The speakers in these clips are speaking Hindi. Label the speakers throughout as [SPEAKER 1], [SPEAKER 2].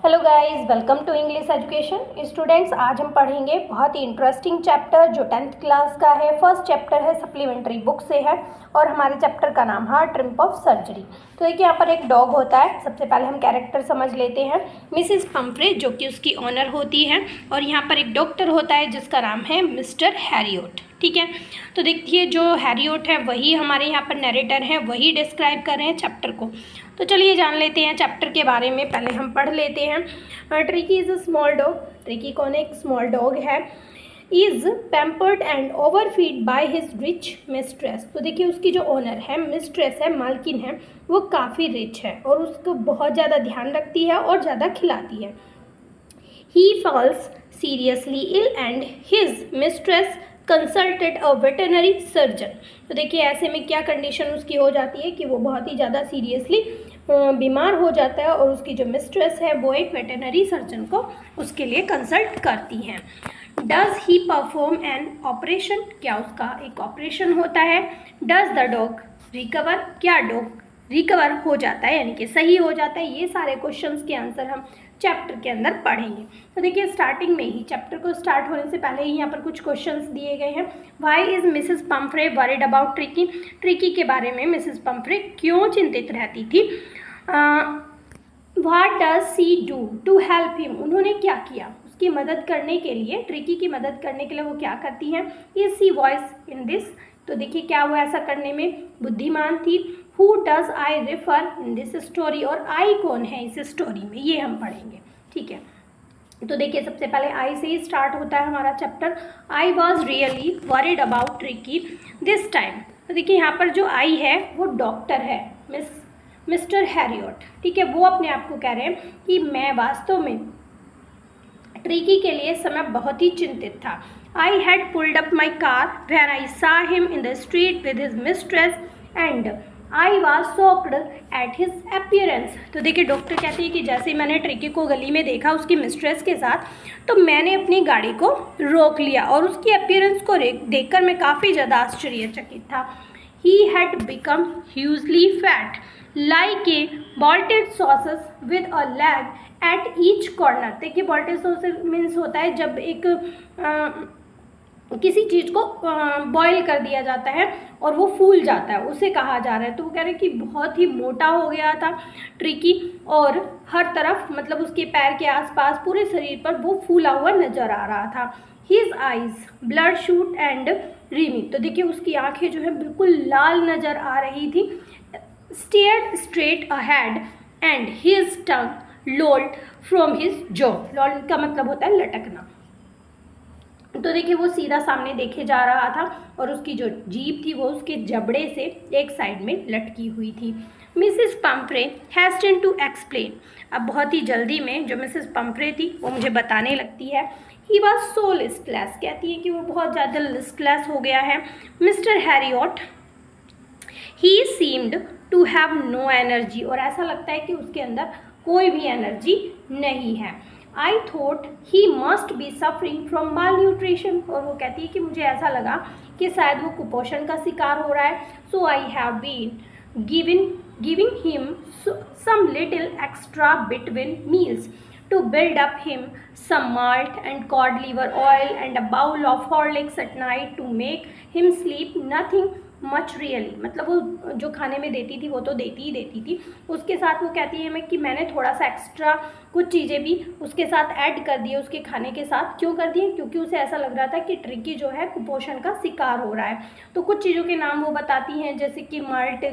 [SPEAKER 1] Hello guys, welcome to English education. Students, आज हम पढ़ेंगे बहुत ही इंटरेस्टिंग चैप्टर जो 10th क्लास का है। फर्स्ट चैप्टर है, सप्लीमेंट्री बुक से है और हमारे चैप्टर का नाम है ट्रिम्प ऑफ सर्जरी। तो देखिए यहाँ पर एक डॉग होता है। सबसे पहले हम कैरेक्टर समझ लेते हैं। मिसिस पंफ्रे जो कि उसकी ऑनर होती है, और यहाँ पर एक डॉक्टर होता है जिसका नाम है मिस्टर हैरियोट। ठीक है, तो देखिए जो हैरियोट है वही हमारे यहाँ पर नरेटर हैं, वही डिस्क्राइब कर रहे हैं चैप्टर को। तो चलिए जान लेते हैं चैप्टर के बारे में। पहले हम पढ़ लेते हैं। Tricky is a small dog. Tricky कौन है? एक स्मॉल डॉग है। Is pampered and overfeed by his rich mistress. तो देखिए उसकी जो ओनर है, मिस्ट्रेस है, मालकिन है, वो काफ़ी रिच है और उसको बहुत ज़्यादा ध्यान रखती है और ज़्यादा खिलाती है। He falls seriously ill and his mistress consulted a veterinary surgeon. तो देखिए ऐसे में क्या कंडीशन उसकी हो जाती है कि वो बहुत ही ज़्यादा सीरियसली बीमार हो जाता है और उसकी जो मिस्ट्रेस है वो एक वेटनरी सर्जन को उसके लिए कंसल्ट करती हैं। Does he perform an operation? क्या उसका एक ऑपरेशन होता है? Does the dog recover? क्या डॉग रिकवर हो जाता है, यानी कि सही हो जाता है? ये सारे क्वेश्चंस के आंसर हम चैप्टर के अंदर पढ़ेंगे। तो देखिए स्टार्टिंग में ही, चैप्टर को स्टार्ट होने से पहले ही यहाँ पर कुछ क्वेश्चंस दिए गए हैं। Why is Mrs Pumphrey worried about Tricki? Tricki के बारे में मिसेस पंफ्रे क्यों चिंतित रहती थी? What does she do to help him? उन्होंने क्या किया उसकी मदद करने के लिए, ट्रिकी की मदद करने के लिए वो क्या करती हैं? Is she wise in this? तो देखिए क्या वो ऐसा करने में बुद्धिमान थी? Who does I refer in this story? और आई कौन है इस स्टोरी में, ये हम पढ़ेंगे। ठीक है, तो देखिए सबसे पहले आई से ही स्टार्ट होता है हमारा chapter. I was really worried about tricky this time. तो देखिए यहाँ पर जो आई है वो डॉक्टर है, मिस्टर हैरियोट। ठीक है, वो अपने आप को कह रहे हैं कि मैं वास्तव में ट्रिकी के लिए समय बहुत ही चिंतित था। I had pulled up my car when I सा him in the street with his mistress and I was shocked at his appearance. तो देखिए डॉक्टर कहती है कि जैसे ही मैंने ट्रिकी को गली में देखा उसकी मिस्ट्रेस के साथ, तो मैंने अपनी गाड़ी को रोक लिया और उसकी अपीयरेंस को देखकर मैं काफ़ी ज़्यादा आश्चर्यचकित था। He had become hugely fat like a bloated sausages with a leg at each corner. देखिए बॉल्टेड सॉसेस मीन्स होता है जब एक किसी चीज़ को बॉईल कर दिया जाता है और वो फूल जाता है, उसे कहा जा रहा है। तो वो कह रहे हैं कि बहुत ही मोटा हो गया था ट्रिकी और हर तरफ, मतलब उसके पैर के आसपास पूरे शरीर पर वो फूला हुआ नजर आ रहा था। His eyes blood shoot and Rimi. तो देखिए उसकी आंखें जो है बिल्कुल लाल नजर आ रही थी। Stared straight ahead and his tongue lolled from his jaw. Lolled का मतलब होता है लटकना। तो देखिए वो सीधा सामने देखे जा रहा था और उसकी जो जीभ थी वो उसके जबड़े से एक साइड में लटकी हुई थी। Mrs Pumphrey hastened to explain. अब बहुत ही जल्दी में जो मिसेस पंफ्रे थी वो मुझे बताने लगती है। He was so listless. कहती है कि वो बहुत ज़्यादा लिस्टलेस हो गया है। Mr Herriot he seemed to have no energy. और ऐसा लगता है कि उसके अंदर कोई भी एनर्जी नहीं है। I thought he must be suffering from mall nutrition. और वो कहती है कि मुझे ऐसा लगा कि शायद वो कुपोषण का शिकार हो रहा है। So I have been giving him some little extra between meals to build up him some malt and cod liver oil and a bowl of Horlicks at night to make him sleep nothing much really। मतलब वो जो खाने में देती थी वो तो देती ही देती थी, उसके साथ वो कहती है मैं कि मैंने थोड़ा सा एक्स्ट्रा कुछ चीज़ें भी उसके साथ ऐड कर दिए उसके खाने के साथ। क्यों कर दिए? क्योंकि उसे ऐसा लग रहा था कि ट्रिकी जो है कुपोषण का शिकार हो रहा है। तो कुछ चीज़ों के नाम वो बताती हैं, जैसे कि माल्ट,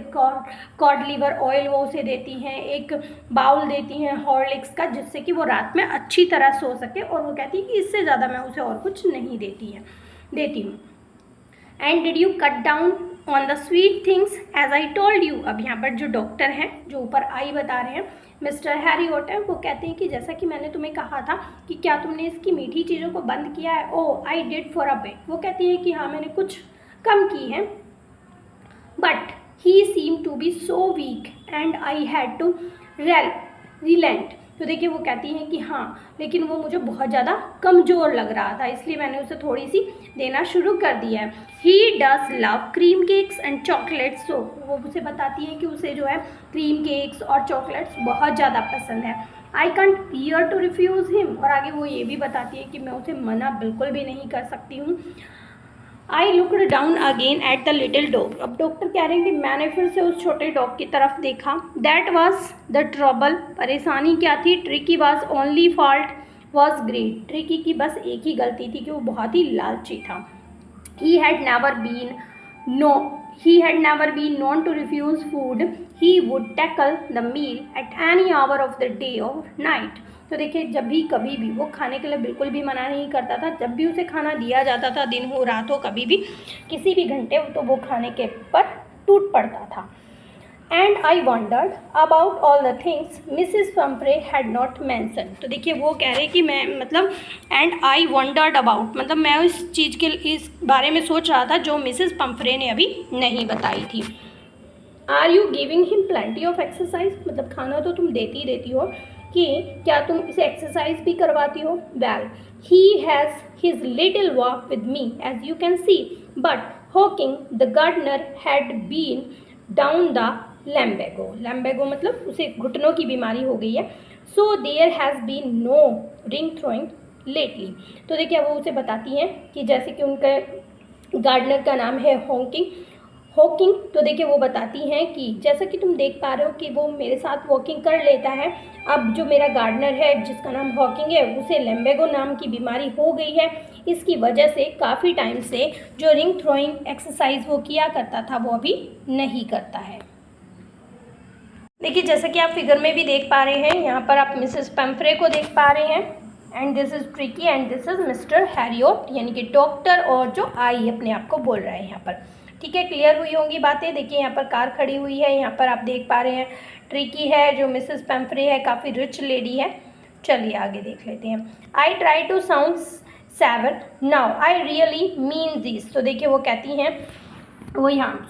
[SPEAKER 1] कॉड लिवर ऑयल वो उसे देती हैं, एक बाउल देती हैं हॉर्लिक्स का, जिससे कि वो रात में अच्छी तरह सो सके। और वो कहती है कि इससे ज़्यादा मैं उसे और कुछ नहीं देती हूँ। And did you cut down on the sweet things as I told you? अब यहाँ पर जो डॉक्टर हैं, जो ऊपर आई बता रहे हैं, मिस्टर हैरियोट है, वो कहते हैं कि जैसा कि मैंने तुम्हें कहा था कि क्या तुमने इसकी मीठी चीज़ों को बंद किया है? Oh I did for a bit. वो कहती है कि हाँ मैंने कुछ कम की है। But he seem to be so weak and I had to relent. तो देखिए वो कहती हैं कि हाँ लेकिन वो मुझे बहुत ज़्यादा कमज़ोर लग रहा था, इसलिए मैंने उसे थोड़ी सी देना शुरू कर दिया है। He does love cream cakes and chocolates. So वो उसे बताती है कि उसे जो है क्रीम केक्स और चॉकलेट्स बहुत ज़्यादा पसंद है। आई कंट बियर टू रिफ्यूज़ हिम, और आगे वो ये भी बताती है कि मैं उसे मना बिल्कुल भी नहीं कर सकती हूँ। I looked down again at the little dog, अब डॉक्टर कह रहे हैं कि मैंने फिर से उस छोटे डॉग की तरफ देखा। दैट वॉज द ट्रबल, परेशानी क्या थी? Tricki was only fault was greed, Tricki की बस एक ही गलती थी कि वो बहुत ही लालची था। He had never been no he had never been known to refuse food. He would tackle the meal at any hour of the day or night. तो देखिए, जब भी कभी भी वो खाने के लिए बिल्कुल भी मना नहीं करता था। जब भी उसे खाना दिया जाता था, दिन हो रात हो, कभी भी किसी भी घंटे, तो वो खाने के पर टूट पड़ता था। And I wondered about all the things Mrs Pumphrey had not mentioned, तो देखिए वो कह रहे कि मैं मतलब एंड आई वंडर्ड अबाउट, मतलब मैं इस चीज़ के इस बारे में सोच रहा था जो मिसिस पंफ्रे ने अभी नहीं बताई थी। Are you giving him plenty of exercise, मतलब खाना तो तुम देती हो, कि क्या तुम इसे एक्सरसाइज भी करवाती हो? Well he has his little walk with me as you can see, but हॉकिंग the gardener had been down the lumbago मतलब उसे घुटनों की बीमारी हो गई है। So there has been no ring throwing lately, तो देखिए वो उसे बताती हैं कि जैसे कि उनके गार्डनर का नाम है हॉकिंग, तो देखिए वो बताती हैं कि जैसा कि तुम देख पा रहे हो कि वो मेरे साथ वॉकिंग कर लेता है। अब जो मेरा गार्डनर है जिसका नाम हॉकिंग है, उसे लैम्बेगो नाम की बीमारी हो गई है। इसकी वजह से काफ़ी टाइम से जो रिंग थ्रोइंग एक्सरसाइज वो किया करता था वो अभी नहीं करता है। देखिए जैसा कि आप फिगर में भी देख पा रहे हैं, यहाँ पर आप मिसेस पंफ्रे को देख पा रहे हैं, and this is Tricky and this is Mr Herriot, यानी कि डॉक्टर और जो आई अपने आप को बोल रहा है यहाँ पर। ठीक है, क्लियर हुई होंगी बातें। देखिए यहाँ पर कार खड़ी हुई है, यहाँ पर आप देख पा रहे हैं ट्रिकी है, जो मिसेस पंफ्रे है काफ़ी रिच लेडी है। चलिए आगे देख लेते हैं। I try to sound severe now I really mean this, तो देखिए वो कहती हैं, वो यहाँ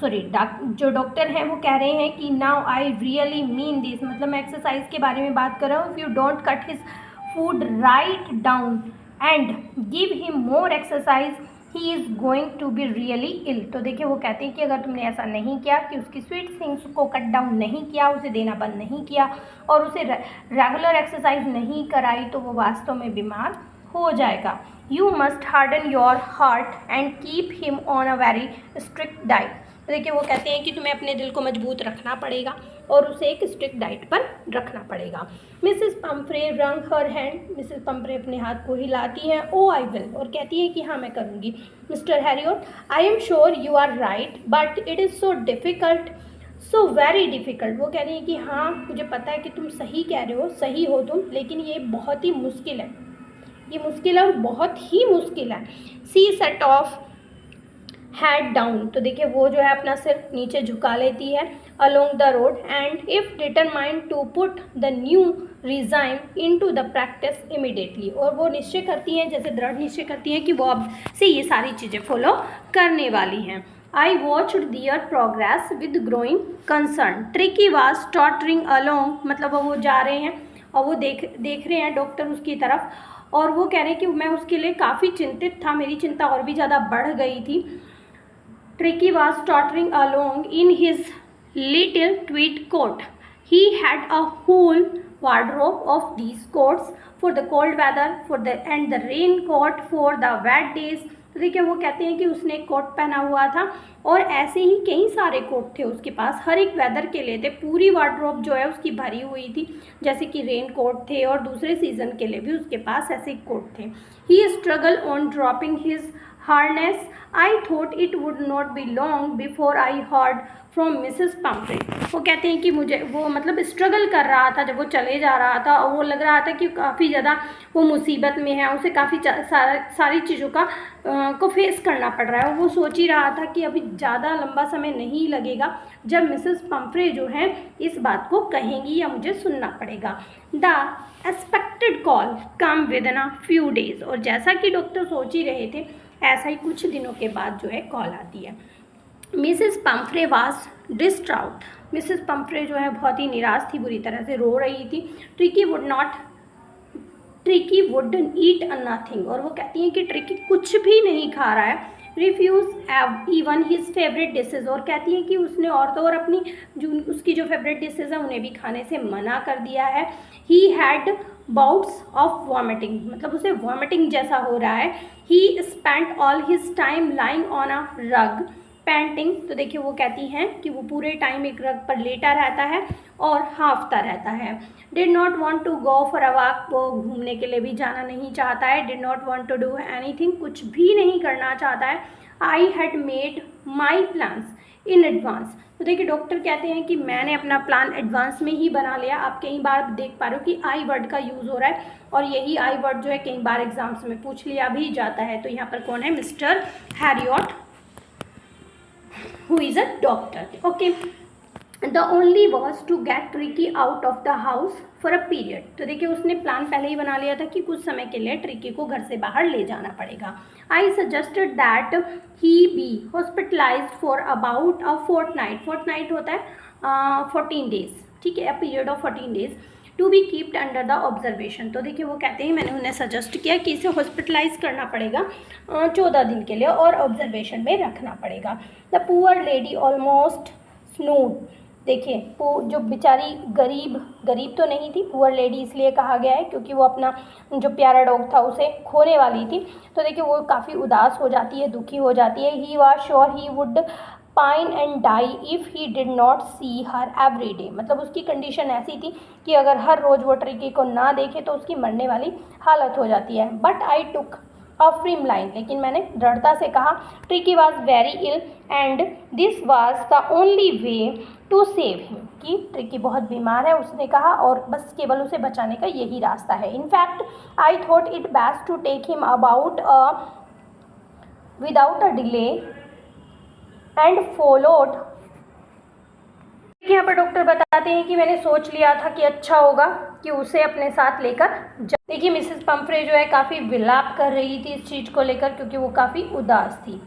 [SPEAKER 1] जो डॉक्टर हैं वो कह रहे हैं कि now I really mean this, मतलब मैं एक्सरसाइज के बारे में बात कर रहा हूँ। If you don't cut his food right down and give him more exercise he is going to be really ill, तो देखिए वो कहते हैं कि अगर तुमने ऐसा नहीं किया, कि उसकी स्वीट थिंग्स को कट डाउन नहीं किया, उसे देना बंद नहीं किया और उसे रेगुलर एक्सरसाइज नहीं कराई, तो वो वास्तव में बीमार हो जाएगा। You must harden your heart and keep him on a very strict diet, तो देखिए वो कहते हैं कि तुम्हें अपने दिल को मजबूत रखना पड़ेगा और उसे एक स्ट्रिक्ट डाइट पर रखना पड़ेगा। मिसेस पंफ्रे रंग हर हैंड, मिसेस पंफ्रे अपने हाथ को हिलाती हैं। ओ आई विल, और कहती है कि हाँ मैं करूँगी। Mr Herriot I am sure you are right but it is so difficult, so very difficult, वो कह रही है कि हाँ मुझे पता है कि तुम सही कह रहे हो, सही हो तुम, लेकिन ये बहुत ही मुश्किल है, ये मुश्किल है और बहुत ही मुश्किल है। सी सेट ऑफ हेड डाउन, तो देखिए वो जो है अपना सिर नीचे झुका लेती है along the road and if determined to put the new regime into the practice immediately, और वो निश्चय करती हैं, जैसे दृढ़ निश्चय करती हैं कि वो अब से ये सारी चीज़ें फॉलो करने वाली हैं। I watched their progress with growing concern, Tricky was tottering along, मतलब वो जा रहे हैं और वो देख रहे हैं डॉक्टर उसकी तरफ, और वो कह रहे हैं कि मैं उसके लिए काफ़ी चिंतित था, मेरी चिंता और भी ज़्यादा बढ़ गई थी। Tricky was tottering along in his little tweed coat. He had a whole wardrobe of these coats for the cold weather and the raincoat for the wet days. तो देखिए वो कहते हैं कि उसने एक कोट पहना हुआ था और ऐसे ही कई सारे कोट थे उसके पास, हर एक वेदर के लिए थे। पूरी वार्डरोब जो है उसकी भरी हुई थी, जैसे कि रेन कोट थे और दूसरे सीजन के लिए भी उसके पास ऐसे कोट थे। He struggle on dropping his harness. I thought it would not be long before I heard from Mrs. Pumphrey. वो कहते हैं कि मुझे वो मतलब स्ट्रगल कर रहा था जब वो चले जा रहा था और वो लग रहा था कि काफ़ी ज़्यादा वो मुसीबत में है, उसे काफ़ी सारी चीज़ों का को फेस करना पड़ रहा है। वो सोच ही रहा था कि अभी ज़्यादा लंबा समय नहीं लगेगा जब मिसेस पंफ्रे जो हैं इस बात को कहेंगी या मुझे सुनना पड़ेगा। The expected call come with in a few days, और जैसा कि डॉक्टर सोच ही रहे थे ऐसा ही कुछ दिनों के बाद जो है कॉल आती है। Mrs Pumphrey was distraught, Mrs Pumphrey जो है बहुत ही निराश थी, बुरी तरह से रो रही थी। ट्रिकी वुडंट ईट नथिंग, और वो कहती हैं कि ट्रिकी कुछ भी नहीं खा रहा है। Refuse even his favourite dishes, और कहती है कि उसने और तो और अपनी जो उसकी जो फेवरेट डिशेज़ हैं उन्हें भी खाने से मना कर दिया है। He had bouts of vomiting, मतलब उसे वॉमिटिंग जैसा हो रहा है। ही spent all his time lying on a रग पैंटिंग, तो देखिए वो कहती हैं कि वो पूरे टाइम एक रग पर लेटा रहता है और हाँफता रहता है। Did not want to go for a walk, वो घूमने के लिए भी जाना नहीं चाहता है। Did not want to do anything, कुछ भी नहीं करना चाहता है। I had made my plans in advance, तो देखिए डॉक्टर कहते हैं कि मैंने अपना प्लान एडवांस में ही बना लिया। आप कई बार देख पा रहे हो कि आई वर्ड का यूज़ हो रहा है, और यही आई वर्ड जो है कई बार एग्जाम्स में पूछ लिया भी जाता है। तो यहाँ पर कौन है? Mister Harriet, who is a doctor. Okay, the only was to get Tricky out of the house for a period. तो देखिए उसने प्लान पहले ही बना लिया था कि कुछ समय के लिए ट्रिकी को घर से बाहर ले जाना पड़ेगा। I suggested that he be hospitalized for about a fortnight. fortnight होता है 14 days, ठीक है, a period of 14 days to be kept under the observation. तो देखिए वो कहते हैं मैंने उन्हें सजेस्ट किया कि इसे हॉस्पिटलाइज करना पड़ेगा 14 दिन के लिए और ऑब्जर्वेशन में रखना पड़ेगा। द पुअर लेडी ऑलमोस्ट स्नूड, देखिए जो बेचारी गरीब तो नहीं थी, पुअर लेडी इसलिए कहा गया है क्योंकि वो अपना जो प्यारा डॉग था उसे खोने वाली थी। तो देखिए वो काफ़ी उदास हो जाती है, दुखी हो जाती है। He was sure he would pine and die if he did not see her every day, मतलब उसकी कंडीशन ऐसी थी कि अगर हर रोज़ वो ट्रिकी को ना देखे तो उसकी मरने वाली हालत हो जाती है। But I took a firm line, लेकिन मैंने दृढ़ता से कहा Tricki was very ill and this was the only way to save him, कि ट्रिकी बहुत बीमार है उसने कहा, और बस केवल उसे बचाने का यही रास्ता है। In fact I thought it best to take him about without a delay and followed. यहाँ पर डॉक्टर बताते हैं कि मैंने सोच लिया था कि अच्छा होगा कि उसे अपने साथ लेकर देखिए मिसेस पंफ्रे जो है काफ़ी विलाप कर रही थी इस चीज़ को लेकर क्योंकि वो काफ़ी उदास थी।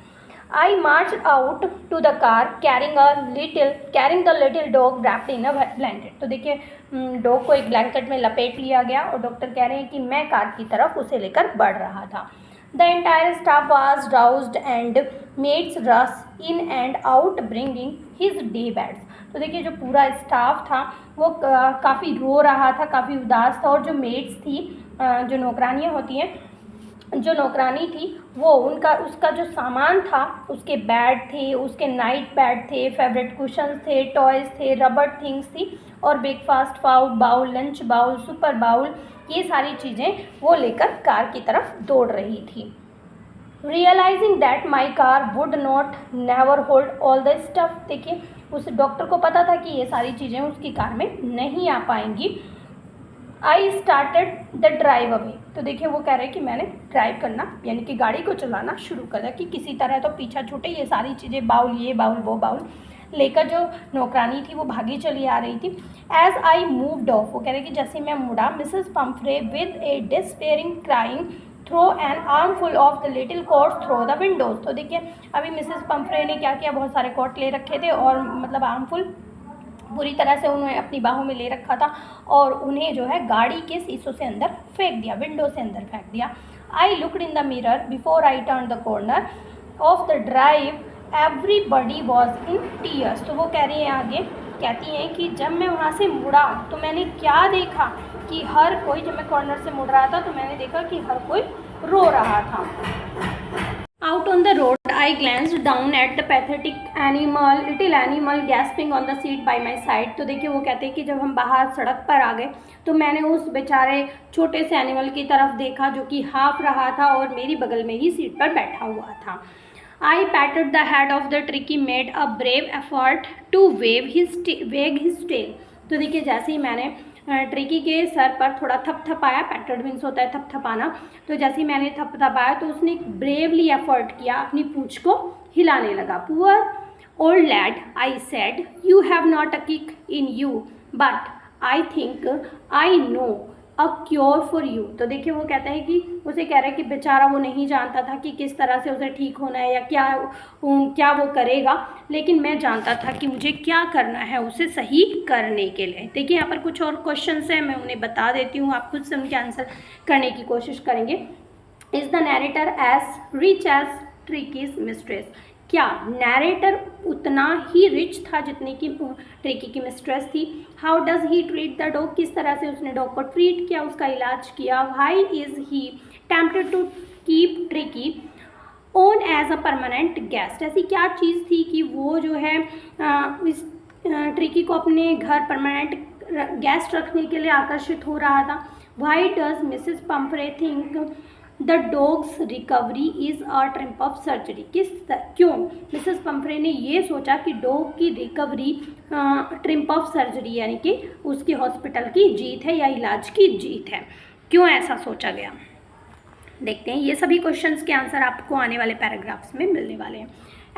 [SPEAKER 1] I march out to the car carrying the little dog wrapped in a blanket, तो देखिए डॉग को एक ब्लैंकेट में लपेट लिया गया और डॉक्टर कह रहे हैं कि मैं कार की तरफ उसे लेकर बढ़ रहा था। The entire staff was roused and maids rushed in and out bringing his day bags. तो देखिए जो पूरा स्टाफ था वो काफ़ी रो रहा था, काफ़ी उदास था, और जो मेड्स थी, जो नौकरानियाँ होती हैं, जो नौकरानी थी वो उसका जो सामान था, उसके बेड थे, उसके नाइट बेड थे, फेवरेट कुशंस थे, टॉयज़ थे, रबर थिंग्स थी, और breakfast bowl, lunch bowl, super bowl, ये सारी चीज़ें वो लेकर कार की तरफ दौड़ रही थी। Realising that my car would not never hold all the stuff, देखिए उस डॉक्टर को पता था कि ये सारी चीज़ें उसकी कार में नहीं आ पाएंगी। I started the drive away, तो देखिए वो कह रहे हैं कि मैंने ड्राइव करना यानी कि गाड़ी को चलाना शुरू कर दिया कि किसी तरह तो पीछा छूटे, ये सारी चीज़ें बाउल, ये बाउल, वो बाउल लेकर जो नौकरानी थी वो भागी चली आ रही थी। एज आई मूव्ड ऑफ, वो कह रहे कि जैसे मैं मुड़ा, Mrs Pumphrey with a despairing crying throw an armful of the little cots throw the windows, तो देखिए अभी मिसेस पंफ्रे ने क्या किया, बहुत सारे कॉट ले रखे थे और मतलब आर्मफुल पूरी तरह से उन्होंने अपनी बाहों में ले रखा था और उन्हें जो है गाड़ी के शीशों से अंदर फेंक दिया, विंडो से अंदर फेंक दिया। I looked in the mirror before I turn the corner of the drive, everybody was in tears, तो वो कह रही हैं आगे, कहती हैं कि जब मैं वहाँ से मुड़ा तो मैंने क्या देखा कि हर कोई, जब मैं कॉर्नर से मुड़ रहा था तो मैंने देखा कि हर कोई रो रहा था। Out on the road, I glanced down at the pathetic little animal gasping on the seat by my side. तो देखिए वो कहते हैं कि जब हम बाहर सड़क पर आ गए तो मैंने उस बेचारे छोटे से एनिमल की तरफ देखा जो कि हाँफ रहा था और मेरी बगल में ही सीट पर बैठा हुआ था। I patted the head of the tricky, made a brave effort to wag his tail. तो देखिए जैसे ही मैंने ट्रिकी के सर पर थोड़ा थपथपाया, पैटेड मीन्स होता है थपथपाना, तो जैसे ही मैंने थपथपाया तो उसने ब्रेवली एफर्ट किया, अपनी पूंछ को हिलाने लगा। Poor old lad, I said, you have not a kick in you but I think I know a cure for you. तो देखिए वो कहता है कि उसे कह रहा है कि बेचारा वो नहीं जानता था कि किस तरह से उसे ठीक होना है या क्या वो करेगा, लेकिन मैं जानता था कि मुझे क्या करना है उसे सही करने के लिए। देखिए यहाँ पर कुछ और क्वेश्चंस हैं, मैं उन्हें बता देती हूँ, आप खुद से उनके आंसर करने की कोशिश करेंगे। Is the narrator as rich as Tricki's mistress. क्या नैरेटर उतना ही रिच था जितने की ट्रिकी की मिस्ट्रेस थी? How does he treat the dog, किस तरह से उसने डॉग को ट्रीट किया, उसका इलाज किया? Why is he tempted to keep Tricki on as a permanent guest, ऐसी क्या चीज़ थी कि वो जो है इस ट्रिकी को अपने घर परमानेंट गेस्ट रखने के लिए आकर्षित हो रहा था? Why does Mrs पंफरे think the dogs recovery is a triumph of surgery, क्यों मिसेस पंफरे ने ये सोचा कि डॉग की रिकवरी ट्रिम्प ऑफ सर्जरी यानी कि उसकी हॉस्पिटल की जीत है या इलाज की जीत है? क्यों ऐसा सोचा गया? देखते हैं, ये सभी क्वेश्चंस के आंसर आपको आने वाले पैराग्राफ्स में मिलने वाले हैं।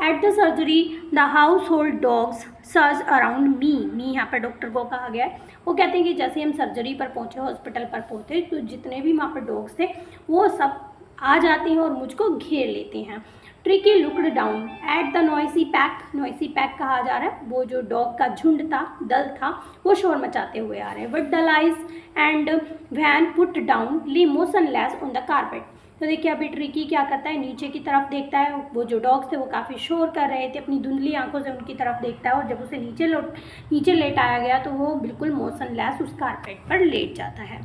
[SPEAKER 1] At the surgery the house hold dogs search around me यहाँ पर डॉक्टर को कहा गया है। वो कहते हैं कि जैसे हम सर्जरी पर पहुँचे, हॉस्पिटल पर पहुँचे, तो जितने भी वहाँ पर डॉग्स थे वो सब आ जाते हैं और मुझको घेर लेते हैं। Tricky looked down at the noisy pack कहा जा रहा है, वो जो डॉग का झुंड था, दल था, वो शोर मचाते हुए आ रहे हैं। But the lies and when put down lay motionless on the carpet. तो देखिए अभी ट्रिकी क्या करता है, नीचे की तरफ देखता है, वो जो डॉग्स थे वो काफ़ी शोर कर रहे थे, अपनी धुंधली आंखों से उनकी तरफ देखता है, और जब उसे नीचे लेटाया गया तो वो बिल्कुल मोशनलेस उस कारपेट पर लेट जाता है।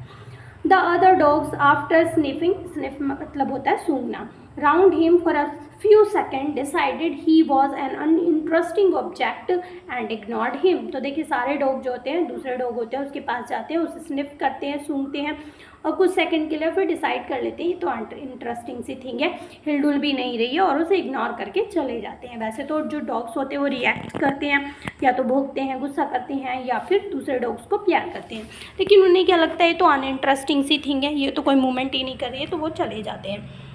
[SPEAKER 1] The other dogs after sniff मतलब होता है सूंघना, round him for a few seconds decided he was an uninteresting object and ignored him। तो देखिए सारे डॉग जो होते हैं, दूसरे डॉग होते हैं, उसके पास जाते हैं, उसे स्निफ करते हैं, सूंघते हैं, और कुछ सेकंड के लिए फिर डिसाइड कर लेते हैं ये तो इंटरेस्टिंग सी थिंग है, हिलडुल भी नहीं रही है, और उसे इग्नोर करके चले जाते हैं। वैसे तो जो डॉग्स होते हैं वो रिएक्ट करते हैं, या तो भौंकते हैं, गुस्सा करते हैं, या फिर दूसरे डॉग्स को प्यार करते हैं, लेकिन उन्हें क्या लगता है ये तो अनइंटरेस्टिंग सी थिंग है, ये तो कोई मूवमेंट ही नहीं कर रही है, तो वो चले जाते हैं।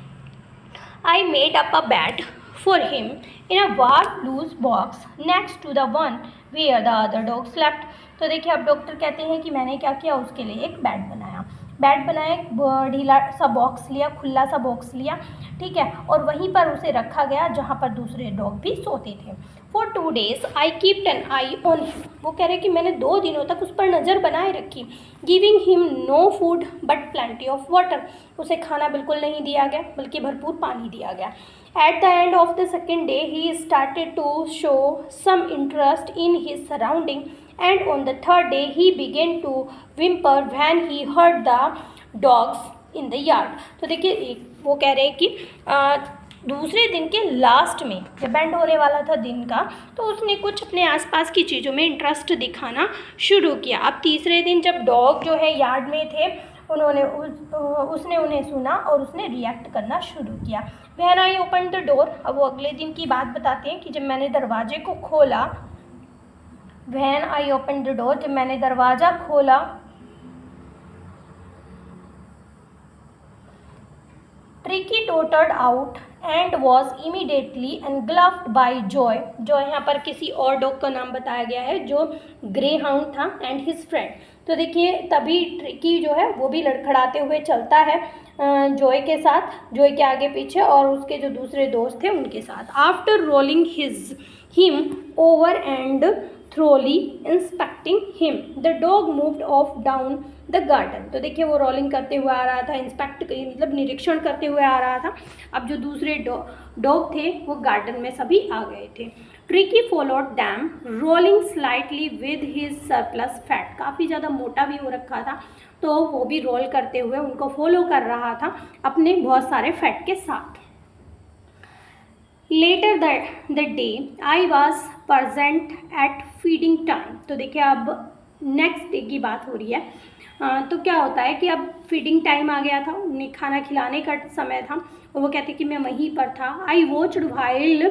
[SPEAKER 1] I made up a bed for him in a warm loose box next to the one where the other dog slept। तो देखिए अब डॉक्टर कहते हैं कि मैंने क्या किया, उसके लिए एक बेड बनाया, एक ढीला सा बॉक्स लिया, खुला सा बॉक्स लिया, ठीक है, और वहीं पर उसे रखा गया जहाँ पर दूसरे डॉग भी सोते थे। For 2 days I keeped an eye on him. वो कह रहे कि मैंने 2 दिनों तक उस पर नज़र बनाए रखी। Giving him no food but plenty of water. उसे खाना बिल्कुल नहीं दिया गया, बल्कि भरपूर पानी दिया गया। At the end of the second day he started to show some interest in his surrounding and on the third day he began to whimper when he heard the dogs in the yard. तो देखिए वो कह रहे हैं कि दूसरे दिन के लास्ट में जब एंड होने वाला था दिन का, तो उसने कुछ अपने आसपास की चीज़ों में इंटरेस्ट दिखाना शुरू किया। अब तीसरे दिन जब डॉग जो है यार्ड में थे, उसने उन्हें सुना और उसने रिएक्ट करना शुरू किया। When I open the door, अब वो अगले दिन की बात बताते हैं कि जब मैंने दरवाजे को खोला, when I open the door, जब मैंने दरवाज़ा खोला, Tricky tottered out and was immediately engulfed by joy. Joy यहाँ पर किसी और डॉग का नाम बताया गया है जो ग्रे हाउंड था, एंड हिज फ्रेंड। तो देखिए तभी ट्रिकी जो है वो भी लड़खड़ाते हुए चलता है जॉय के साथ, जॉय के आगे पीछे, और उसके जो दूसरे दोस्त थे उनके साथ। After rolling him over and thoroughly inspecting him the dog moved of down the garden. तो देखिए वो रोलिंग करते हुए आ रहा था, मतलब निरीक्षण करते हुए आ रहा था। अब जो दूसरे डॉग थे वो गार्डन में सभी आ गए थे। Tricky followed them rolling slightly with his surplus fat. काफ़ी ज़्यादा मोटा भी हो रखा था, तो वो भी रोल करते हुए उनको फॉलो कर रहा था अपने बहुत सारे फैट के साथ। Later the day I was present at feeding time. तो देखिए अब नेक्स्ट डे की बात हो रही है। तो क्या होता है कि अब फीडिंग टाइम आ गया था, उन्हें खाना खिलाने का समय था, और वो कहते कि मैं वहीं पर था। आई वॉच्ड व्हाइल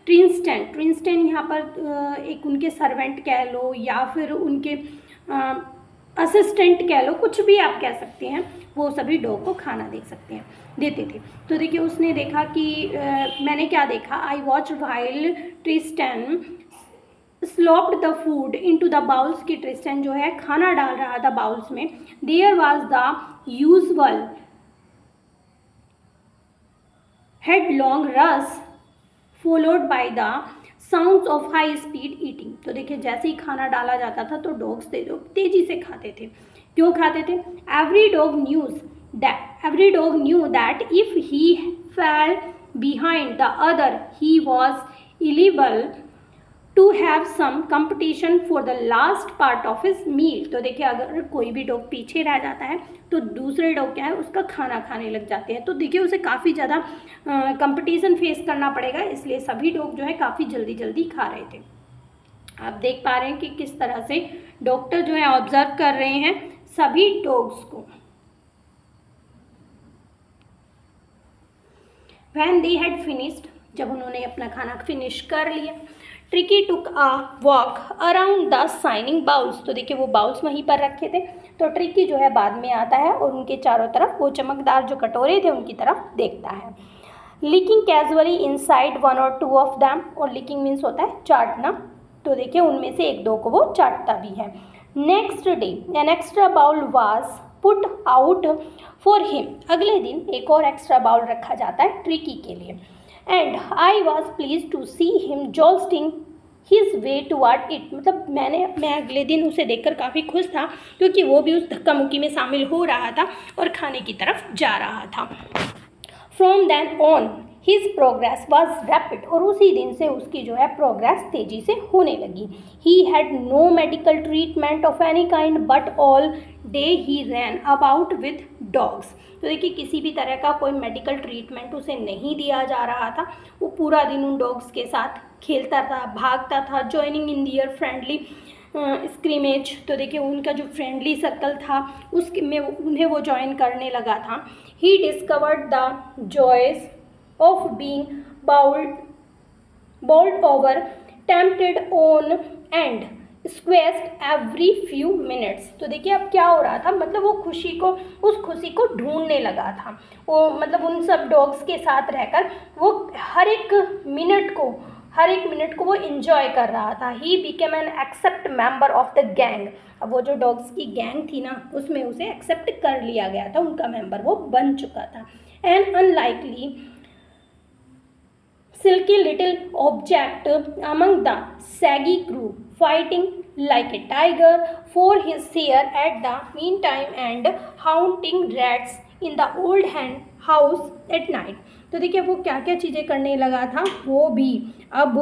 [SPEAKER 1] ट्रिंस्टन यहाँ पर एक उनके सर्वेंट कह लो या फिर उनके असिस्टेंट कह लो, कुछ भी आप कह सकते हैं, वो सभी डॉग को खाना देते थे। तो देखिए उसने देखा कि मैंने क्या देखा, I watch while Tristan slopped the food into the bowls, की ट्रिस्टन जो है खाना डाल रहा था बाउल्स में। There was the usual headlong rush followed by the sounds of high speed eating. तो देखिए जैसे ही खाना डाला जाता था तो डॉग्स थे जो तेजी से खाते थे। क्यों खाते थे? Every dog knew that if he fail behind the other, he was eligible to have some competition for the last part of his meal। तो देखिए अगर कोई भी डॉग पीछे रह जाता है तो दूसरे डॉग क्या है उसका खाना खाने लग जाते हैं। तो देखिए उसे काफ़ी ज़्यादा कंपटीशन फेस करना पड़ेगा, इसलिए सभी डॉग जो है काफ़ी जल्दी जल्दी खा रहे थे। आप देख पा रहे हैं कि किस तरह से डॉक्टर जो है ऑब्जर्व कर रहे हैं सभी डॉग्स को। When they had finished, जब उन्होंने अपना खाना फिनिश कर लिया, tricky took a walk around the shining bowls. तो देखिए वो बाउल्स वहीं पर रखे थे, तो ट्रिकी जो है बाद में आता है और उनके चारों तरफ वो चमकदार जो कटोरे थे उनकी तरफ देखता है। लिकिंग कैजुअली इनसाइड वन और टू ऑफ दैम, और लिकिंग मीन्स होता है चाटना, तो देखिए उनमें से एक दो को वो चाटता भी है। Next day an extra bowl was put out for him, अगले दिन एक और एक्स्ट्रा बाउल रखा जाता है ट्रिकी के लिए। And I was please to see him jostling his way toward it, मतलब मैं अगले दिन उसे देखकर काफ़ी खुश था क्योंकि वो भी उस धक्का मुक्की में शामिल हो रहा था और खाने की तरफ जा रहा था। From then on his progress was rapid, और उसी दिन से उसकी जो है प्रोग्रेस तेज़ी से होने लगी। He had no medical treatment of any kind but all day he ran about with dogs. तो देखिए किसी भी तरह का कोई मेडिकल ट्रीटमेंट उसे नहीं दिया जा रहा था, वो पूरा दिन उन डॉग्स के साथ खेलता था, भागता था, जॉइनिंग इन दियर फ्रेंडली स्क्रीमेज। तो देखिए उनका जो फ्रेंडली सर्कल था उसके में उन्हें वो ज्वाइन करने लगा था। He discovered the joys of being bowled over, tempted on and squeezed every few minutes। तो देखिए अब क्या हो रहा था, मतलब वो उस खुशी को ढूंढने लगा था। वो मतलब उन सब डॉग्स के साथ रहकर वो हर एक मिनट को वो इंजॉय कर रहा था। He became an accept member of the gang, अब वो जो डॉग्स की गैंग थी ना उसमें उसे एक्सेप्ट कर लिया गया था, उनका मेंबर वो बन चुका था। An unlikely silky little object among the saggy crew, fighting like a tiger for his share at the meantime and haunting rats in the old hen house at night। तो देखिए वो क्या क्या चीज़ें करने लगा था, वो भी अब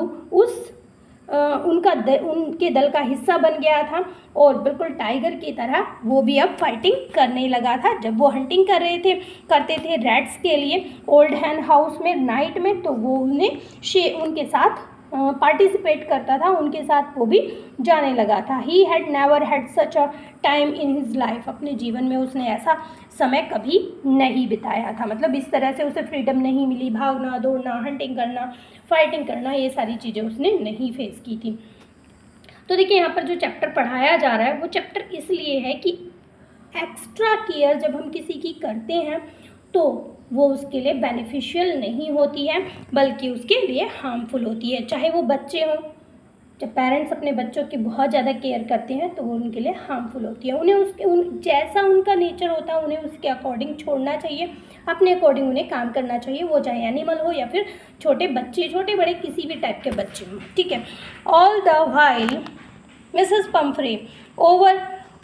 [SPEAKER 1] उनके दल का हिस्सा बन गया था और बिल्कुल टाइगर की तरह वो भी अब फाइटिंग करने लगा था। जब वो हंटिंग करते थे रैट्स के लिए ओल्ड हैन हाउस में नाइट में, तो वो उनके साथ पार्टिसिपेट करता था, उनके साथ वो भी जाने लगा था। He had never had such a time in his life, अपने जीवन में उसने ऐसा समय कभी नहीं बिताया था, मतलब इस तरह से उसे फ्रीडम नहीं मिली, भागना दौड़ना, हंटिंग करना, फाइटिंग करना, ये सारी चीज़ें उसने नहीं फेस की थी। तो देखिए यहाँ पर जो चैप्टर पढ़ाया जा रहा है वो चैप्टर इसलिए है कि एक्स्ट्रा केयर जब हम किसी की करते हैं तो वो उसके लिए बेनिफिशियल नहीं होती है बल्कि उसके लिए हार्मफुल होती है। चाहे वो बच्चे हों, जब पेरेंट्स अपने बच्चों की बहुत ज़्यादा केयर करते हैं तो वो उनके लिए हार्मफुल होती है। उन्हें जैसा उनका नेचर होता है उन्हें उसके अकॉर्डिंग छोड़ना चाहिए, अपने अकॉर्डिंग उन्हें काम करना चाहिए, वो चाहे एनिमल हो या फिर छोटे बच्चे, छोटे बड़े किसी भी टाइप के बच्चे हों, ठीक है। All the while Mrs Pomfrey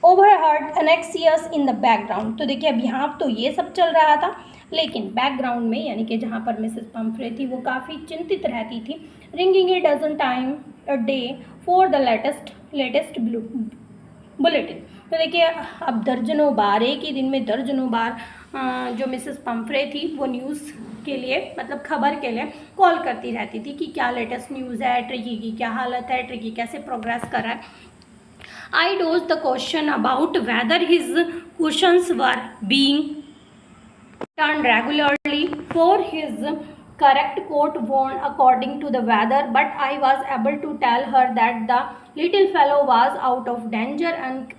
[SPEAKER 1] overheard एनेक्सियस in the background. तो देखिए अब यहाँ तो ये सब चल रहा था, लेकिन बैकग्राउंड में यानी कि जहाँ पर मिसेस पम्फ्रे थी वो काफ़ी चिंतित रहती थी। Ringing a dozen time a day for the latest bulletin. तो देखिए अब दर्जनों बार, एक ही दिन में दर्जनों बार जो मिसेस पम्फ्रे थी वो न्यूज़ के लिए, मतलब खबर के लिए कॉल करती रहती थी कि क्या लेटेस्ट न्यूज़ है, ट्रिकी की क्या हालत है, ट्रिकी कैसे प्रोग्रेस कर रहा है। I dodged the question about whether his cushions were being turned regularly for his correct coat worn according to the weather, but I was able to tell her that the little fellow was out of danger and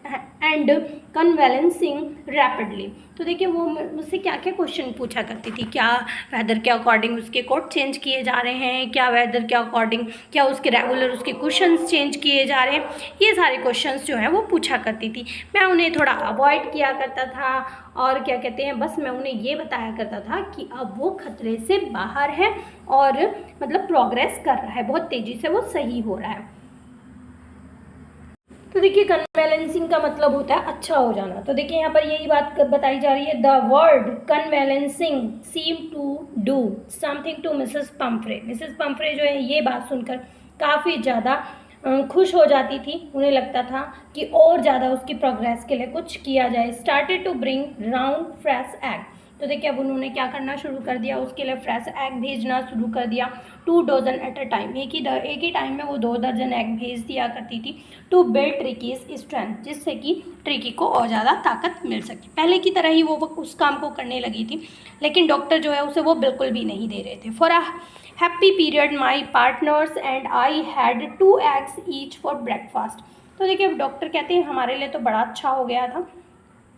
[SPEAKER 1] convalescing rapidly। तो देखिए वो मुझसे क्या क्या क्वेश्चन पूछा करती थी, क्या वेदर के अकॉर्डिंग उसके कोट चेंज किए जा रहे हैं, क्या वेदर के अकॉर्डिंग क्या उसके रेगुलर उसके कुशन्स चेंज किए जा रहे हैं, ये सारे क्वेश्चंस जो हैं वो पूछा करती थी। मैं उन्हें थोड़ा अवॉइड किया करता था और क्या कहते हैं, बस मैं उन्हें ये बताया करता था कि अब वो खतरे से बाहर है और मतलब प्रोग्रेस कर रहा है, बहुत तेज़ी से वो सही हो रहा है। तो देखिए कन्वेलेंसिंग का मतलब होता है अच्छा हो जाना। तो देखिए यहाँ पर यही बात बताई जा रही है, the word convalescing seem to do something to Mrs Pumphrey. Mrs Pumphrey जो है ये बात सुनकर काफ़ी ज़्यादा खुश हो जाती थी, उन्हें लगता था कि और ज़्यादा उसकी प्रोग्रेस के लिए कुछ किया जाए। Started to bring round fresh egg. तो देखिए अब उन्होंने क्या करना शुरू कर दिया, उसके लिए फ्रेश एग भेजना शुरू कर दिया। 2 डजन एट अ टाइम, एक ही टाइम में वो 2 दर्जन एग भेज दिया करती थी। टू बिल्ड ट्रिकीज स्ट्रेंथ, जिससे कि ट्रिकी को और ज़्यादा ताकत मिल सके। पहले की तरह ही वो उस काम को करने लगी थी, लेकिन डॉक्टर जो है उसे वो बिल्कुल भी नहीं दे रहे थे। For a happy period my partners and I had 2 eggs each for breakfast. तो देखिए अब डॉक्टर कहते हैं हमारे लिए तो बड़ा अच्छा हो गया था।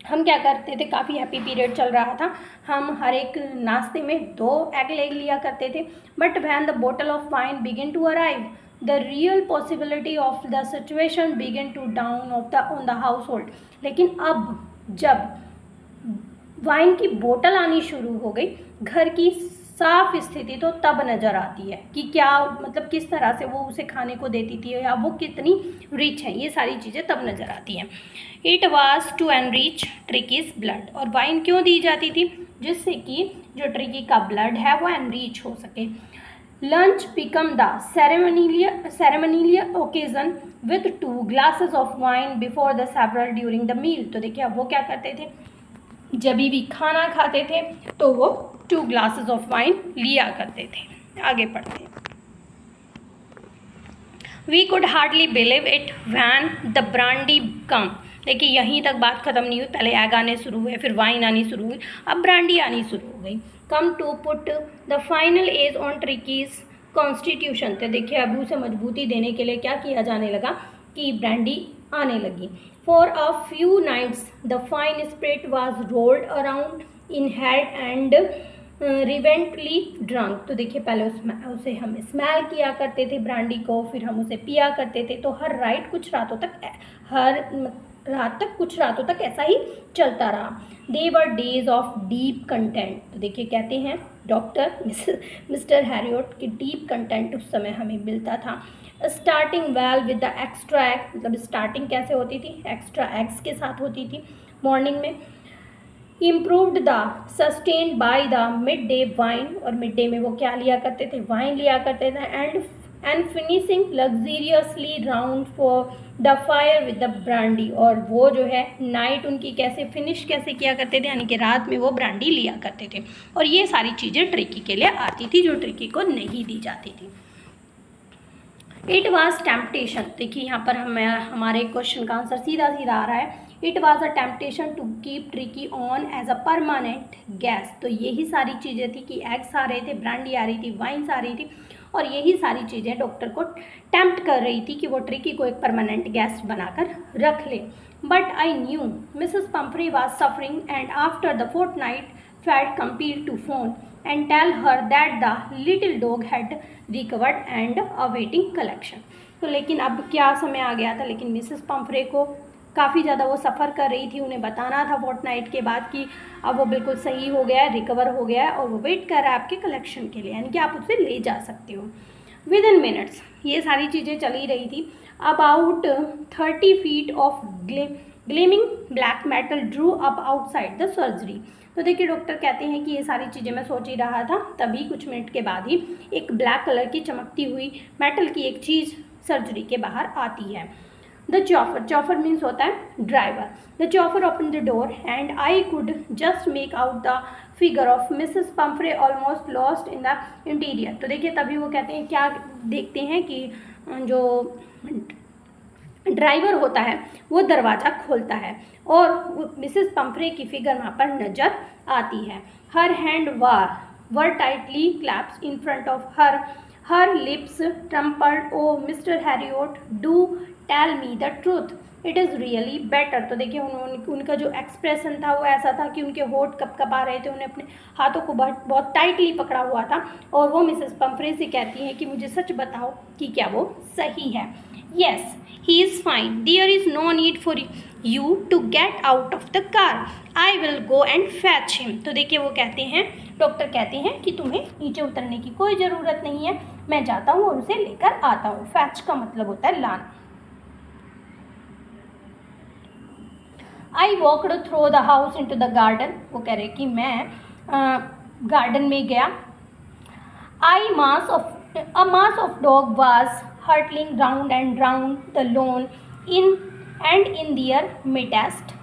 [SPEAKER 1] हम क्या करते थे, काफ़ी हैप्पी पीरियड चल रहा था, हम हर एक नाश्ते में 2 एग ले लिया करते थे। But when the bottle of wine begin to arrive, the real possibility of the situation begin to down on the household. लेकिन अब जब वाइन की बोतल आनी शुरू हो गई, घर की साफ स्थिति तो तब नज़र आती है कि क्या मतलब किस तरह से वो उसे खाने को देती थी या वो कितनी रिच है, ये सारी चीज़ें तब नज़र आती हैं। It was to enrich Tricki's blood. और वाइन क्यों दी जाती थी, जिससे कि जो ट्रिकी का ब्लड है वो एनरिच हो सके। Lunch become the ceremonial occasion with 2 glasses of wine before the several during the meal. तो देखिए अब वो क्या करते थे, जब भी खाना खाते थे तो वो 2 glasses ऑफ वाइन लिया करते थे। आगे पढ़ते हैं। We could hardly believe it when the brandy came. देखिए यहीं तक बात खत्म नहीं हुई, पहले एग आने शुरू हुए, फिर वाइन आनी शुरू हुई, अब ब्रांडी आनी शुरू हो गई। Come to put the final edge on Tricki's constitution. तो देखिए अब उसे मजबूती देने के लिए क्या किया जाने लगा कि ब्रांडी आने लगी। For a few nights the fine spirit was rolled around in head and reverently drunk. तो देखिए पहले उसे हम स्मेल किया करते थे ब्रांडी को, फिर हम उसे पिया करते थे। तो हर रात कुछ रातों तक ऐसा ही चलता रहा। दे वर डेज ऑफ डीप कंटेंट। तो देखिए कहते हैं डॉक्टर मिस्टर हैरियट की डीप कंटेंट उस समय हमें मिलता था। Starting well with the extra egg, मतलब स्टार्टिंग कैसे होती थी, एक्स्ट्रा एग्स के साथ होती थी मॉर्निंग में। Improved the sustained by the mid day wine, और मिड डे में वो क्या लिया करते थे, वाइन लिया करते थे। And finishing luxuriously round for the fire with the brandy. और वो जो है नाइट उनकी कैसे किया करते थे, यानी कि रात में वो ब्रांडी लिया करते थे। और ये सारी चीज़ें ट्रिकी के लिए आती थी जो ट्रिकी को नहीं दी जाती थी। It was temptation. देखिए यहाँ पर हमारे क्वेश्चन का आंसर सीधा आ रहा है। It was a temptation to keep Tricki on as a permanent guest. तो यही सारी चीज़ें थी कि एग्स आ रहे थे, ब्रांडी आ रही थी, वाइन्स आ रही थी, और यही सारी चीज़ें डॉक्टर को टेम्प्ट कर रही थी कि वो ट्रिकी को एक परमानेंट गेस्ट बनाकर रख ले। But I knew Mrs Pumphrey was suffering and after the fortnight felt compelled to phone and tell her that the little dog had recovered and awaiting collection। तो लेकिन अब क्या समय आ गया था, लेकिन मिसेस पंफ्रे को काफ़ी ज़्यादा वो सफ़र कर रही थी, उन्हें बताना था फोर्टनाइट के बाद कि अब वो बिल्कुल सही हो गया है, रिकवर हो गया है, और वो वेट कर रहा है आपके कलेक्शन के लिए, यानी कि आप उसे ले जा सकते हो। विद इन मिनट्स ये सारी चीज़ें चली रही थी। About 30 feet of gleaming black metal Drew up outside the surgery. तो देखिए डॉक्टर कहते हैं कि ये सारी चीज़ें मैं सोच ही रहा था, तभी कुछ मिनट के बाद ही एक ब्लैक कलर की चमकती हुई मेटल की एक चीज़ सर्जरी के बाहर आती है। द चॉफर मीन्स होता है driver. The chauffeur open the door and I could just make out the figure of Mrs Pumphrey almost lost in the interior. तो देखिए तभी वो कहते हैं, क्या देखते हैं कि जो ड्राइवर होता है वो दरवाज़ा खोलता है और मिसेस पंफ्रे की फिगर वहाँ पर नज़र आती है। Her hand were tightly claps in front of her lips trembled. Oh Mr Herriot do tell me the truth, it is really better. तो देखिए उनका जो एक्सप्रेशन था वो ऐसा था कि उनके होठ कपकपा रहे थे, उन्हें अपने हाथों को बहुत टाइटली पकड़ा हुआ था, और वो मिसेस पंफ्रे से कहती हैं कि मुझे सच बताओ कि क्या वो सही है। Yes he is fine, there is no need for you to get out of the car, I will go and fetch him। तो देखिए वो कहते हैं, डॉक्टर कहते हैं कि तुम्हें नीचे उतरने की कोई ज़रूरत नहीं है, मैं जाता हूँ और उसे लेकर आता हूँ। फैच का मतलब होता है लाना। I walked through the house into the garden, वो कह रहे कि मैं गार्डन में गया। A mass of dog was hurtling round and round the lawn in their midst,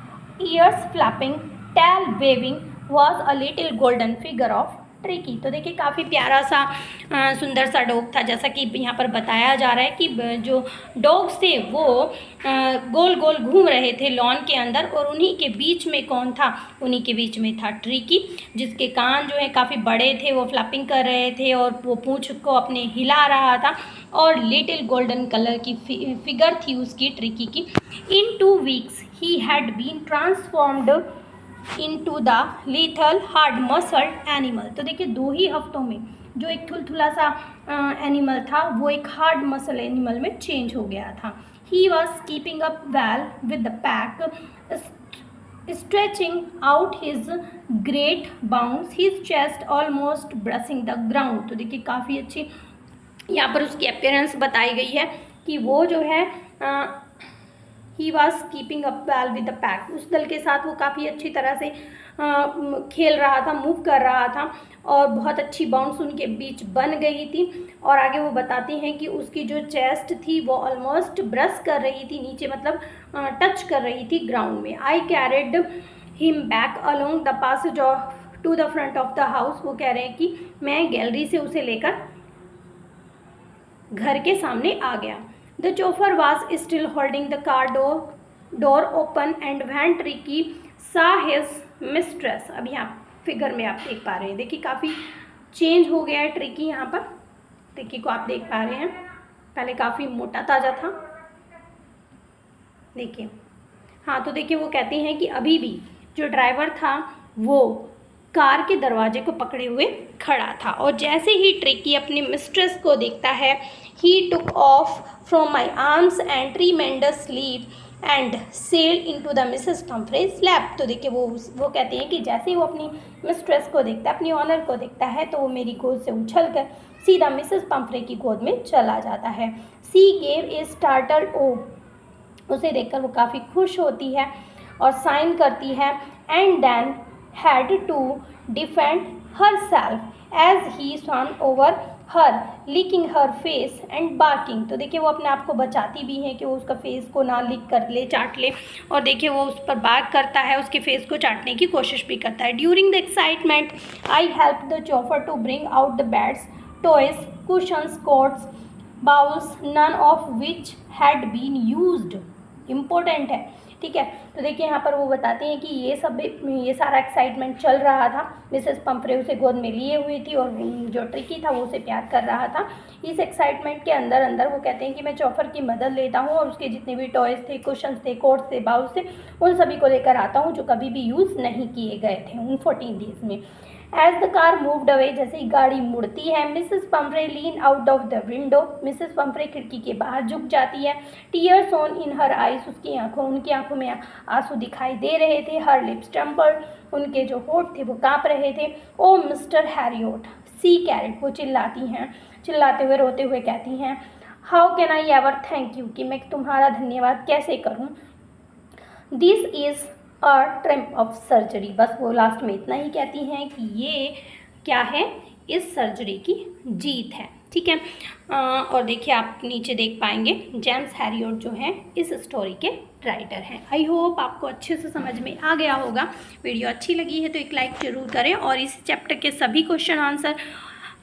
[SPEAKER 1] ears flapping, tail waving, was a little golden figure of tricky. तो देखिए काफ़ी प्यारा सा सुंदर सा डॉग था, जैसा कि यहाँ पर बताया जा रहा है कि जो डॉग्स थे वो गोल गोल घूम रहे थे लॉन के अंदर, और उन्हीं के बीच में कौन था, उन्हीं के बीच में था ट्रिकी, जिसके कान जो है काफ़ी बड़े थे, वो फ्लैपिंग कर रहे थे और वो पूंछ को अपने हिला रहा था, और लिटिल गोल्डन कलर की फिगर थी उसकी ट्रिकी की। In 2 weeks he had been transformed into the lethal hard muscled animal. तो देखिए 2 ही हफ्तों में जो एक थुलथुला सा एनिमल था वो एक हार्ड मसल एनिमल में चेंज हो गया था। He was keeping up well with the pack, stretching out his great bounce, his chest almost brushing the ground. तो देखिए काफ़ी अच्छी यहाँ पर उसकी अपीयरेंस बताई गई है कि वो जो है he was keeping up well with the pack, उस दल के साथ वो काफ़ी अच्छी तरह से खेल रहा था, मूव कर रहा था, और बहुत अच्छी बाउंड्स उनके बीच बन गई थी। और आगे वो बताती हैं कि उसकी जो चेस्ट थी वो ऑलमोस्ट ब्रश कर रही थी नीचे, मतलब टच कर रही थी ग्राउंड में। I carried him back along the passage to the front of the house, वो कह रहे हैं कि मैं गैलरी से उसे लेकर घर के सामने आ गया। The chauffeur was still holding the car door open, and when Tricky saw his mistress, अब यहाँ फिगर में आप देख पा रहे हैं, देखिए काफ़ी चेंज हो गया है ट्रिकी। यहाँ पर ट्रिकी को आप देख पा रहे हैं, पहले काफ़ी मोटा ताज़ा था, देखिए। हाँ, तो देखिए वो कहती हैं कि अभी भी जो ड्राइवर था वो कार के दरवाजे को पकड़े हुए खड़ा था, और जैसे ही ट्रिकी अपनी मिस्ट्रेस को देखता है, he took off from my arms and tremendous leave and sail into the Mrs Pumphrey's lap. तो देखिए वो कहते हैं कि जैसे ही वो अपनी मिस्ट्रेस को देखता है, अपनी ऑनर को देखता है, तो वो मेरी गोद से उछल कर सीधा मिसेस पम्फ्रे की गोद में चला जाता है। सी गेव ए स्टार्टल्ड ओ, उसे देखकर वो काफ़ी खुश होती है और साइन करती है, and then had to defend herself as he swam over her, licking her face and barking। तो देखिए वो अपने आप को बचाती भी है कि वो उसका फेस को ना लिक कर ले, चाट ले, और देखिए वो उस पर बार्क करता है, उसके फेस को चाटने की कोशिश भी करता है। During the excitement I help the chauffeur to bring out the beds, toys, cushions, coats, bowls, none of which had been used. Important है, ठीक है। तो देखिए यहाँ पर वो बताते हैं कि ये सारा एक्साइटमेंट चल रहा था। मिसेस पम्फ्रे उसे गोद में लिए हुई थी, और जो ट्रिकी था वो उसे प्यार कर रहा था। इस एक्साइटमेंट के अंदर अंदर वो कहते हैं कि मैं चॉफर की मदद लेता हूँ, और उसके जितने भी टॉयज़ थे, कुशन्स थे, कोट्स थे, बाउल्स थे, उन सभी को लेकर आता हूँ जो कभी भी यूज़ नहीं किए गए थे उन 14 डेज़ में। As the car moved away, जैसे ही गाड़ी मुड़ती है, Mrs Pumphrey lean out of the window, Mrs Pumphrey खिड़की के बाहर झुक जाती है। Tears on in her eyes, उनकी आंखों में आंसू दिखाई दे रहे थे। हर लिप्स ट्रम्पल्ड, उनके जो होठ थे वो काँप रहे थे। ओ मिस्टर हैरियोट, सी कैरेट, वो चिल्लाती हैं, चिल्लाते हुए रोते हुए कहती हैं, how can I ever thank you, कि मैं तुम्हारा धन्यवाद कैसे करूँ। This is Trump of surgery, बस वो लास्ट में इतना ही कहती हैं कि ये क्या है, इस सर्जरी की जीत है, ठीक है। और देखिए आप नीचे देख पाएंगे जेम्स हैरियोट जो हैं इस स्टोरी के राइटर हैं। आई होप आपको अच्छे से समझ में आ गया होगा। वीडियो अच्छी लगी है तो एक लाइक ज़रूर करें, और इस चैप्टर के सभी क्वेश्चन आंसर,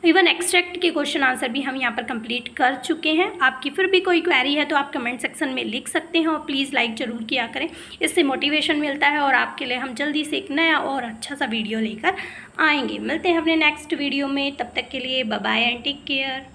[SPEAKER 1] इवन एक्सट्रैक्ट के क्वेश्चन आंसर भी हम यहाँ पर कंप्लीट कर चुके हैं। आपकी फिर भी कोई क्वेरी है तो आप कमेंट सेक्शन में लिख सकते हैं, और प्लीज़ लाइक ज़रूर किया करें, इससे मोटिवेशन मिलता है, और आपके लिए हम जल्दी से एक नया और अच्छा सा वीडियो लेकर आएंगे। मिलते हैं अपने नेक्स्ट वीडियो में, तब तक के लिए bye bye and take care.